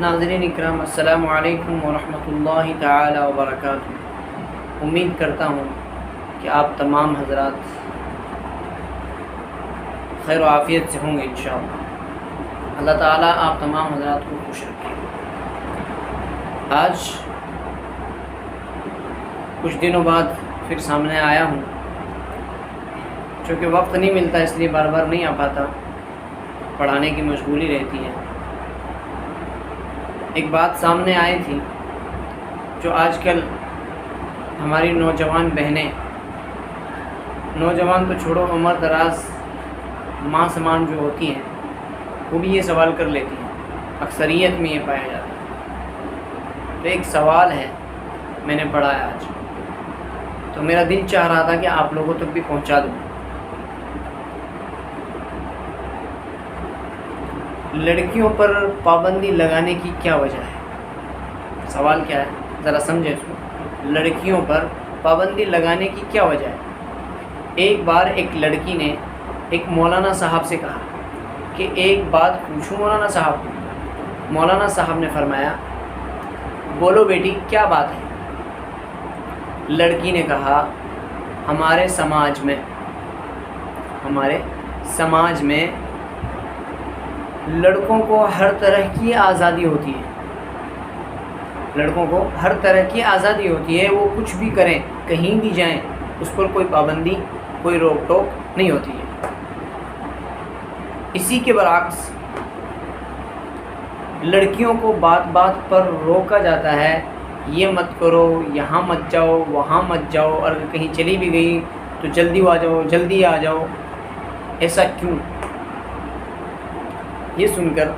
ناظرین اکرام، السلام علیکم ورحمۃ اللہ تعالی وبرکاتہ۔ امید کرتا ہوں کہ آپ تمام حضرات خیر و عافیت سے ہوں گے انشاءاللہ۔ اللہ تعالیٰ آپ تمام حضرات کو خوش رکھے۔ آج کچھ دنوں بعد پھر سامنے آیا ہوں، چونکہ وقت نہیں ملتا اس لیے بار بار نہیں آ پاتا، پڑھانے کی مشغولی رہتی ہے۔ ایک بات سامنے آئی تھی جو آج کل ہماری نوجوان بہنیں، نوجوان تو چھوڑو، عمر دراز ماں سمان جو ہوتی ہیں وہ بھی یہ سوال کر لیتی ہیں، اکثریت میں یہ پایا جاتا ہے۔ تو ایک سوال ہے، میں نے پڑھا ہے آج، تو میرا دل چاہ رہا تھا کہ آپ لوگوں تک بھی پہنچا دوں۔ لڑکیوں پر پابندی لگانے کی کیا وجہ ہے؟ سوال کیا ہے ذرا سمجھیں اس کو۔ لڑکیوں پر پابندی لگانے کی کیا وجہ ہے؟ ایک بار ایک لڑکی نے ایک مولانا صاحب سے کہا کہ ایک بات پوچھوں مولانا صاحب۔ مولانا صاحب نے فرمایا، بولو بیٹی کیا بات ہے؟ لڑکی نے کہا، ہمارے سماج میں لڑکوں کو ہر طرح کی آزادی ہوتی ہے، لڑکوں کو ہر طرح کی آزادی ہوتی ہے، وہ کچھ بھی کریں، کہیں بھی جائیں، اس پر کوئی پابندی، کوئی روک ٹوک نہیں ہوتی ہے۔ اسی کے برعکس لڑکیوں کو بات بات پر روکا جاتا ہے، یہ مت کرو، یہاں مت جاؤ، وہاں مت جاؤ، اور کہیں چلی بھی گئی تو جلدی آ جاؤ۔ ایسا کیوں؟ یہ سن کر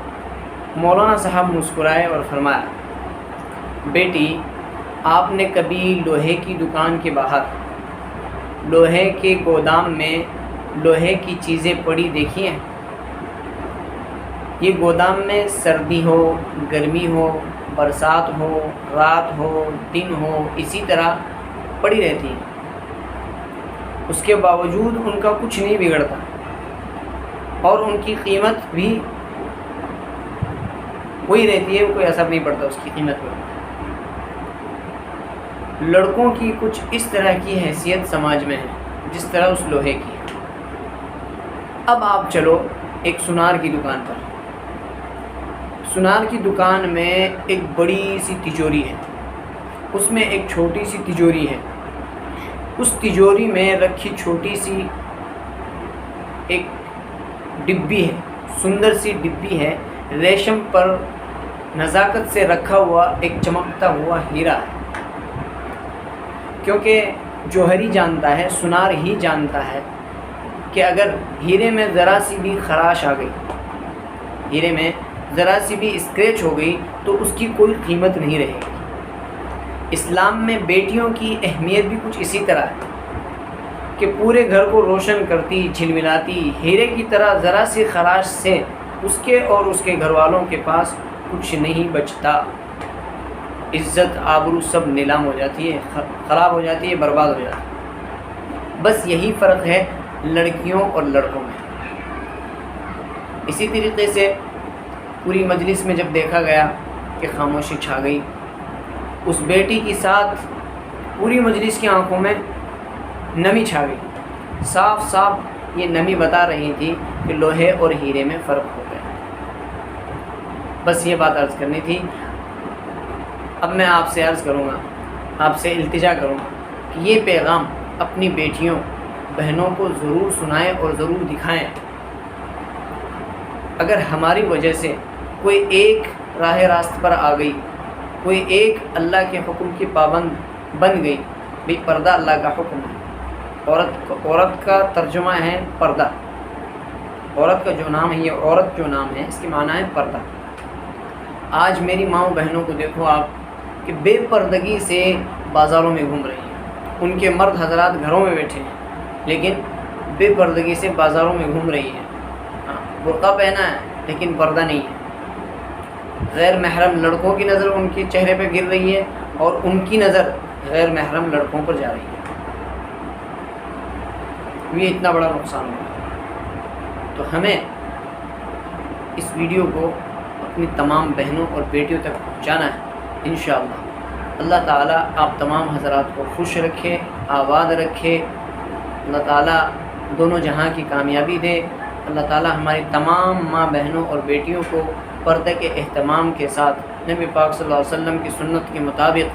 مولانا صاحب مسکرائے اور فرمایا، بیٹی آپ نے کبھی لوہے کی دکان کے باہر، لوہے کے گودام میں لوہے کی چیزیں پڑی دیکھی ہیں؟ یہ گودام میں سردی ہو، گرمی ہو، برسات ہو، رات ہو، دن ہو، اسی طرح پڑی رہتی ہیں، اس کے باوجود ان کا کچھ نہیں بگڑتا اور ان کی قیمت بھی وہی رہتی ہے، کوئی اثر نہیں پڑتا اس کی قیمت پر۔ لڑکوں کی کچھ اس طرح کی حیثیت سماج میں ہے جس طرح اس لوہے کی ہے۔ اب آپ چلو ایک سنار کی دکان پر، سنار کی دکان میں ایک بڑی سی تجوری ہے، اس میں ایک چھوٹی سی تجوری ہے، اس تجوری میں رکھی چھوٹی سی ایک ڈبی ہے، سندر سی ڈبی ہے، ریشم پر نزاکت سے رکھا ہوا ایک چمکتا ہوا ہیرا ہے۔ کیونکہ جوہری جانتا ہے، سنار ہی جانتا ہے کہ اگر ہیرے میں ذرا سی بھی خراش آ گئی، ہیرے میں ذرا سی بھی اسکریچ ہو گئی تو اس کی کوئی قیمت نہیں رہے گی۔ اسلام میں بیٹیوں کی اہمیت بھی کچھ اسی طرح ہے کہ پورے گھر کو روشن کرتی، جھلملاتی، ہیرے کی طرح ذرا سی خراش سے اس کے اور اس کے گھر والوں کے پاس کچھ نہیں بچتا، عزت آبرو سب نیلام ہو جاتی ہے، خراب ہو جاتی ہے، برباد ہو جاتی ہے۔ بس یہی فرق ہے لڑکیوں اور لڑکوں میں۔ اسی طریقے سے پوری مجلس میں جب دیکھا گیا کہ خاموشی چھا گئی، اس بیٹی کے ساتھ پوری مجلس کی آنکھوں میں نمی چھا گئی، صاف صاف یہ نمی بتا رہی تھی کہ لوہے اور ہیرے میں فرق ہو گیا۔ بس یہ بات عرض کرنی تھی۔ اب میں آپ سے عرض کروں گا، آپ سے التجا کروں گا کہ یہ پیغام اپنی بیٹیوں، بہنوں کو ضرور سنائیں اور ضرور دکھائیں۔ اگر ہماری وجہ سے کوئی ایک راہ راست پر آ گئی، کوئی ایک اللہ کے حکم کی پابند بن گئی، بھی پردہ اللہ کا حکم ہے۔ عورت کا ترجمہ ہے پردہ، عورت کا جو نام ہے، یہ عورت جو نام ہے اس کے معنی ہے پردہ۔ آج میری ماں بہنوں کو دیکھو آپ کہ بے پردگی سے بازاروں میں گھوم رہی ہیں، ان کے مرد حضرات گھروں میں بیٹھے ہیں لیکن بے پردگی سے بازاروں میں گھوم رہی ہیں۔ برقع پہنا ہے لیکن پردہ نہیں ہے۔ غیر محرم لڑکوں کی نظر ان کے چہرے پہ گر رہی ہے اور ان کی نظر غیر محرم لڑکوں پر جا رہی ہے۔ یہ اتنا بڑا نقصان ہے۔ تو ہمیں اس ویڈیو کو اپنی تمام بہنوں اور بیٹیوں تک پہنچانا ہے انشاءاللہ۔ اللہ تعالیٰ آپ تمام حضرات کو خوش رکھے، آباد رکھے، اللہ تعالیٰ دونوں جہاں کی کامیابی دے۔ اللہ تعالیٰ ہماری تمام ماں بہنوں اور بیٹیوں کو پردے کے اہتمام کے ساتھ نبی پاک صلی اللہ علیہ وسلم کی سنت کے مطابق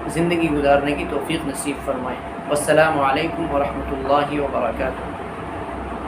زندگی گزارنے کی توفیق نصیب فرمائے۔ والسلام علیکم ورحمۃ اللہ وبرکاتہ۔